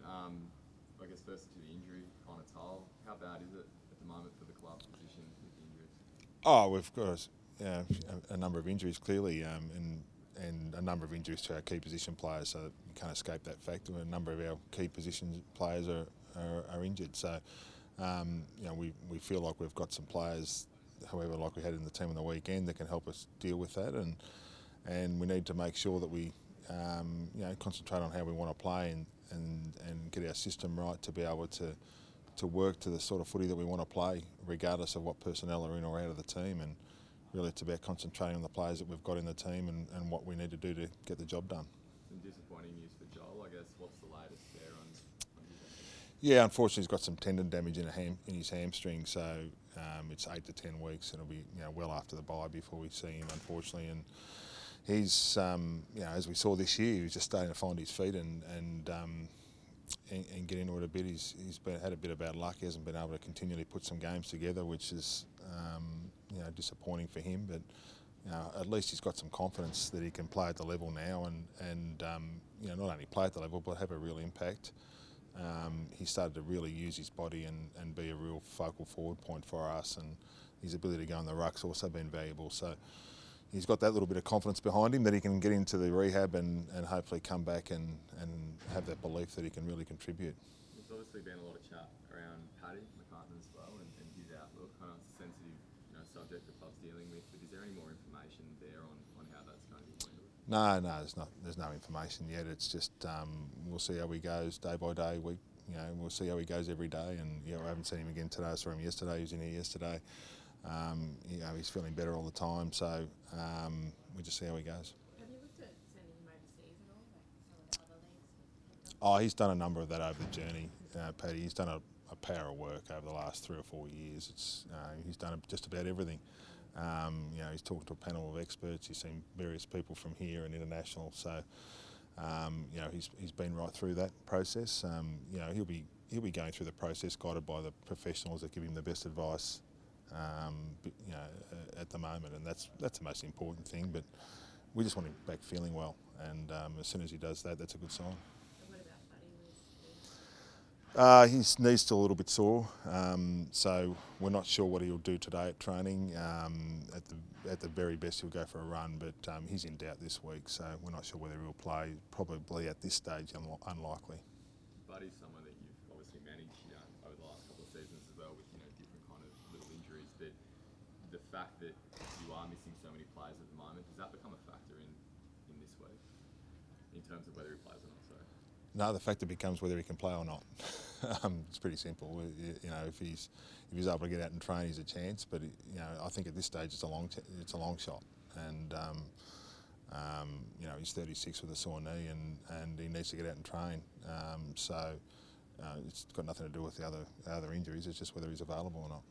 on. I guess first to the injury kind of toll. How bad is it at the moment for the club position with the injuries? Oh, we've got a number of injuries clearly, and a number of injuries to our key position players, so you can't escape that fact. A number of our key position players are injured, so we feel like we've got some players, however, like we had in the team on the weekend, that can help us deal with that, and we need to make sure that we concentrate on how we want to play and get our system right to be able to work to the sort of footy that we want to play, regardless of what personnel are in or out of the team. And really it's about concentrating on the players that we've got in the team and what we need to do to get the job done. Some disappointing news for Joel, I guess. What's the latest there on his injury? Yeah, unfortunately he's got some tendon damage in his hamstring, so it's 8 to 10 weeks. It'll be well after the bye before we see him, unfortunately. And he's as we saw this year, he was just starting to find his feet and get into it a bit. He's had a bit of bad luck. He hasn't been able to continually put some games together, which is disappointing for him. But at least he's got some confidence that he can play at the level now, and not only play at the level but have a real impact. He started to really use his body and be a real focal forward point for us, and his ability to go in the ruck's also been valuable. So he's got that little bit of confidence behind him that he can get into the rehab and hopefully come back and have that belief that he can really contribute. There's obviously been a lot of chat around Paddy McCartan as well and his outlook. I know it's a sensitive subject the club's dealing with, but is there any more information there on how that's going to be handled? No, there's no information yet. It's just we'll see how he goes day by day, week. We'll see how he goes every day, and I haven't seen him again today. I saw him yesterday. He was in here yesterday. He's feeling better all the time, so we'll just see how he goes. Have you looked at sending him overseas at all, like some of the other leagues? Oh, he's done a number of that over the journey, Paddy. He's done a power of work over the last 3 or 4 years. He's done just about everything. He's talked to a panel of experts. He's seen various people from here and international. So, he's been right through that process. He'll be going through the process guided by the professionals that give him the best advice. At the moment, and that's the most important thing. But we just want him back feeling well, and as soon as he does that, that's a good sign. And what about Buddy? His knee's still a little bit sore, so we're not sure what he'll do today at training. At the very best, he'll go for a run, but he's in doubt this week, so we're not sure whether he'll play. Probably at this stage, unlikely. Buddy's someone that you've obviously managed over the last couple of seasons as well, with different kind of little injuries. But the fact that you are missing so many players at the moment, does that become a factor in this week in terms of whether he plays or not? Sorry. No, the factor becomes whether he can play or not. It's pretty simple. If he's able to get out and train, he's a chance. But I think at this stage it's a long shot, and he's 36 with a sore knee, and he needs to get out and train. It's got nothing to do with the other injuries. It's just whether he's available or not.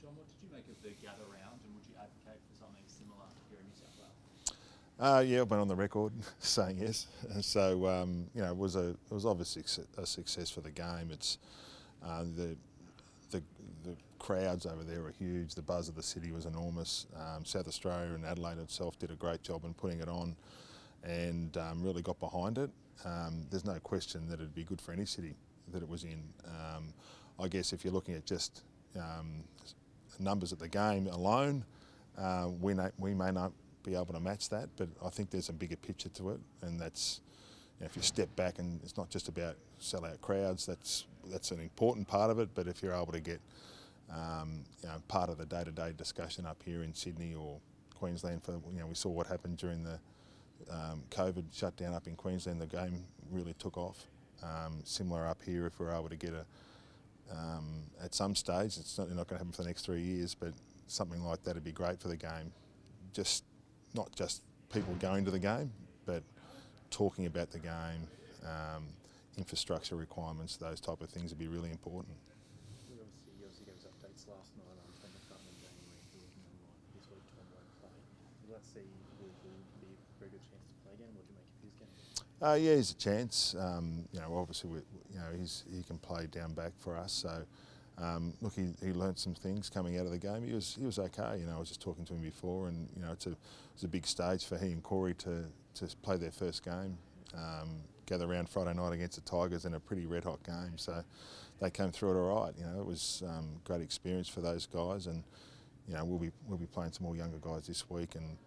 John, what did you make of the gather round, and would you advocate for something similar here in New South Wales? Yeah, I've been on the record saying yes. So it was obviously a success for the game. It's the crowds over there were huge. The buzz of the city was enormous. South Australia and Adelaide itself did a great job in putting it on, and really got behind it. There's no question that it'd be good for any city that it was in. I guess if you're looking at just numbers at the game alone, we may not be able to match that, but I think there's a bigger picture to it, and that's if you step back, and it's not just about sell-out crowds. That's an important part of it, but if you're able to get part of the day-to-day discussion up here in Sydney or Queensland, we saw what happened during the COVID shutdown up in Queensland. The game really took off. Similar up here, if we're able to get at some stage, it's certainly not going to happen for the next 3 years, but something like that would be great for the game. Not just people going to the game, but talking about the game, infrastructure requirements, those type of things would be really important. You obviously gave us updates last night on Tom McCartan and January working on this week. Tom won't play. Let's see, will be a very good chance to play again. What do you make of his game? Yeah, he's a chance. Obviously, he can play down back for us. So, look, he learnt some things coming out of the game. He was okay. I was just talking to him before, and it's a big stage for he and Corey to play their first game gather round Friday night against the Tigers in a pretty red hot game. So they came through it all right. It was great experience for those guys, and we'll be playing some more younger guys this week, and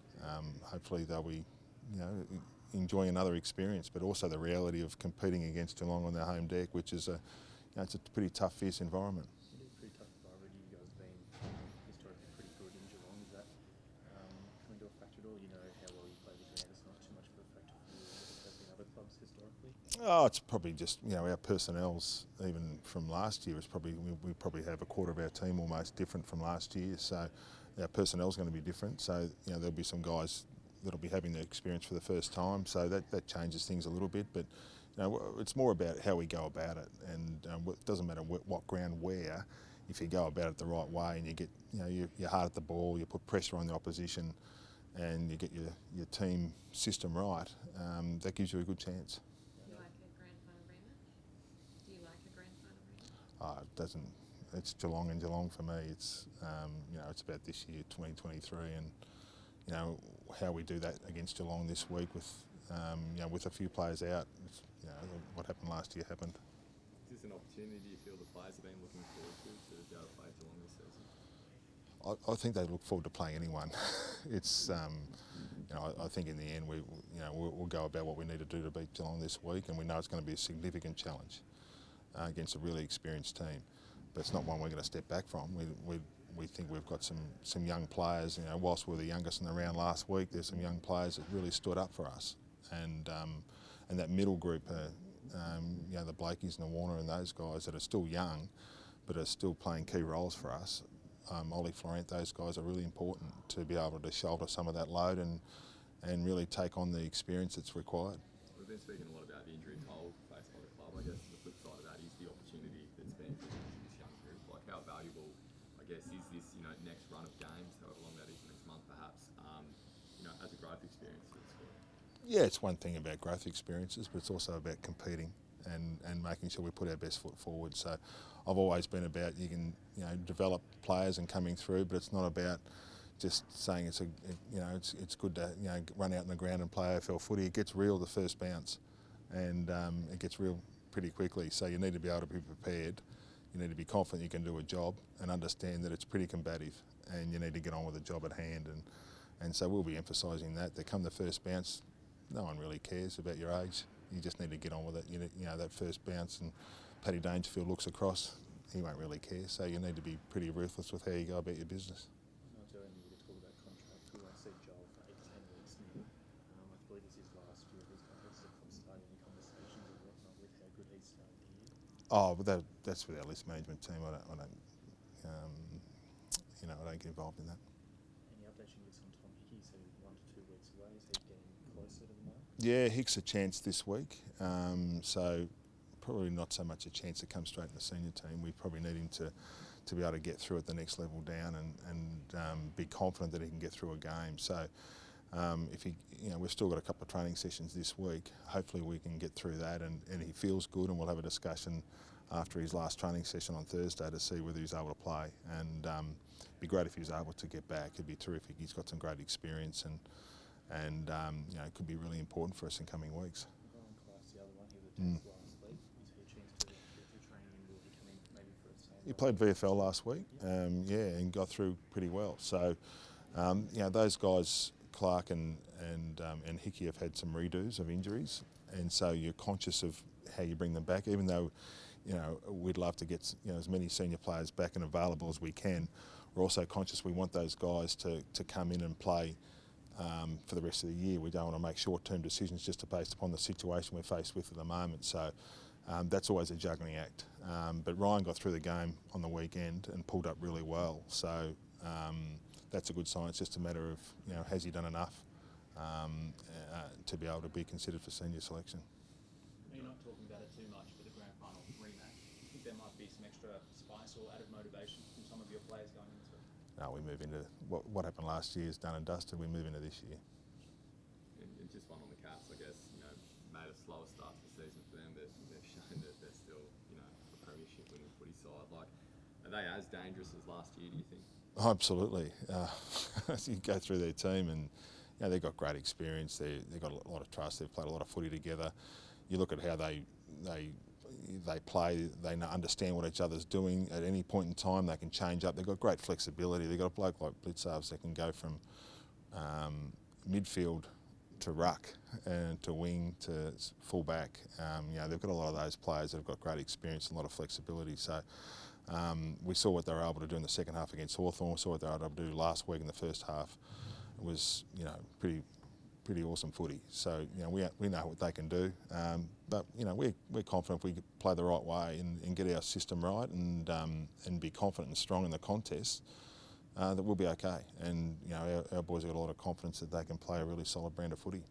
hopefully they'll be enjoying another experience, but also the reality of competing against Geelong on their home deck, which is it's a pretty tough, fierce environment. It is a pretty tough environment. You guys have been historically pretty good in Geelong. Is that coming to a factor at all? How well you play the ground. It's not too much of a factor for you as it has been other clubs historically. Oh, it's probably just our personnel's, even from last year, is probably we probably have a quarter of our team almost different from last year. So our personnel's going to be different. So there'll be some guys that'll be having the experience for the first time. So that changes things a little bit. But it's more about how we go about it, and it doesn't matter what ground where. If you go about it the right way and you get you're hard at the ball, you put pressure on the opposition, and you get your team system right, that gives you a good chance. Do you like a grand final rematch? Do you like a grand final rematch? It doesn't. It's Geelong and Geelong for me. It's it's about this year, 2023, and how we do that against Geelong this week with with a few players out. What happened last year happened. Is this an opportunity you feel the players have been looking forward to be able to play Geelong this season? I think they look forward to playing anyone. It's I think in the end we'll go about what we need to do to beat Geelong this week, and we know it's going to be a significant challenge against a really experienced team. But it's not one we're going to step back from. We think we've got some young players. Whilst we're the youngest in the round last week, there's some young players that really stood up for us, and that middle group, the Blakeys and the Warner and those guys that are still young, but are still playing key roles for us. Ollie Florent, those guys are really important to be able to shoulder some of that load and really take on the experience that's required. We've been speaking a lot about the injury toll faced by the club. I guess the flip side of that is the opportunity that's been presented to this young group. Like, how valuable, I guess, is this next run of games, however long that is, next month perhaps, as a growth experience for the squad? Yeah, it's one thing about growth experiences, but it's also about competing and making sure we put our best foot forward. So I've always been about you can develop players and coming through, but it's not about just saying it's good to run out in the ground and play AFL footy. It gets real the first bounce, and it gets real pretty quickly. So you need to be able to be prepared. You need to be confident you can do a job and understand that it's pretty combative, and you need to get on with the job at hand. And so we'll be emphasising that. They come the first bounce, no one really cares about your age. You just need to get on with it. That first bounce, and Paddy Dangerfield looks across, he won't really care. So you need to be pretty ruthless with how you go about your business. Joe, and you talk about contracts. We won't see Joel for 8 to 10 weeks now. I believe this is last year of his contract. Is it starting any conversations or whatnot with how good he's started the year? Oh, but that's with our list management team. I don't get involved in that. Any updates you can get on Tom Hickey? So 1 to 2 weeks away. Is he getting closer to the mark? Yeah, Hick's a chance this week. So probably not so much a chance to come straight in the senior team. We probably need him to be able to get through at the next level down and be confident that he can get through a game. So if he, we've still got a couple of training sessions this week. Hopefully we can get through that, and he feels good, and we'll have a discussion after his last training session on Thursday to see whether he's able to play. And it'd be great if he was able to get back. It'd be terrific. He's got some great experience, and it could be really important for us in coming weeks. Brian Clark's the other one. He was a test last week. Is he a chance to get through training, and will he come in maybe for a same? He played VFL last week, and got through pretty well. So, those guys, Clark and Hickey, have had some redos of injuries, and so you're conscious of how you bring them back. Even though, we'd love to get as many senior players back and available as we can, we're also conscious we want those guys to come in and play for the rest of the year. We don't want to make short-term decisions just based upon the situation we're faced with at the moment. So that's always a juggling act. But Ryan got through the game on the weekend and pulled up really well. So that's a good sign. It's just a matter of, has he done enough to be able to be considered for senior selection? You're not talking about it too much for the grand final rematch. I think there might be some extra spice or added motivation from some of your players going into it. No, we move into what happened last year is done and dusted. We move into this year. And just one on the Cats, I guess, made a slower start to the season for them, but they've shown that they're still, a premiership winning footy side. Like, are they as dangerous as last year, do you think? Oh, absolutely. You go through their team, and they've got great experience. They've got a lot of trust. They've played a lot of footy together. you look at how they play, they understand what each other's doing at any point in time. They can change up. They've got great flexibility. They've got a bloke like Blitzarves that can go from midfield to ruck and to wing to full back. They've got a lot of those players that have got great experience and a lot of flexibility. So we saw what they were able to do in the second half against Hawthorn. We saw what they were able to do last week in the first half. It was pretty awesome footy. So we know what they can do. But we're confident if we play the right way and get our system right and be confident and strong in the contest, that we'll be okay. And our boys have got a lot of confidence that they can play a really solid brand of footy.